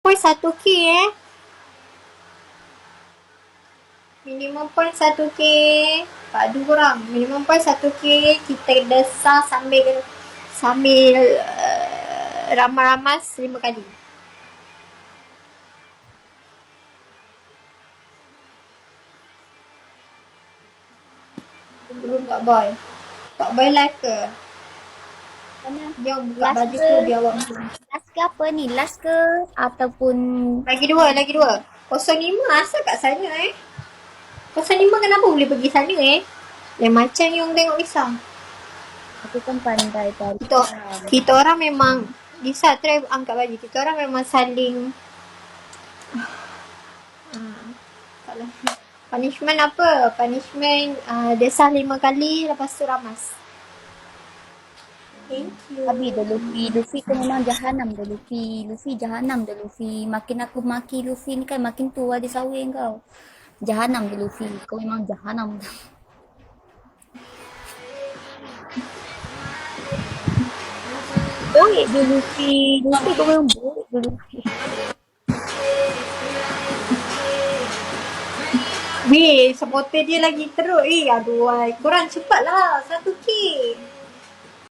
point 1K Minimum point 1K. Padu korang. Minimum point 1K. Kita desar sambil ramas 5 kali. Belum Kak Boy. Kak Boy live ke? Jom buka baju tu biar awak masuk. Last ke apa ni? Last ke ataupun Lagi dua. 05 asal kat sana 05 kenapa boleh pergi sana Yang macam yang tengok Lisa. aku kan pandai tadi. Kita orang memang Lisa try angkat baju. Kita orang memang saling punishment apa? Punishment desah 5 kali lepas tu ramas. Thank you. Habis dah Luffy tu memang jahanam dah Luffy jahanam dah Luffy. Makin aku maki Luffy ni kan makin tu ada sawing kau. Jahanam dah Luffy. Kau memang jahanam dah. Boik dia Luffy kau memang boik dia Luffy. Weh, supporter dia lagi teruk. Aduh, korang cepatlah 1K.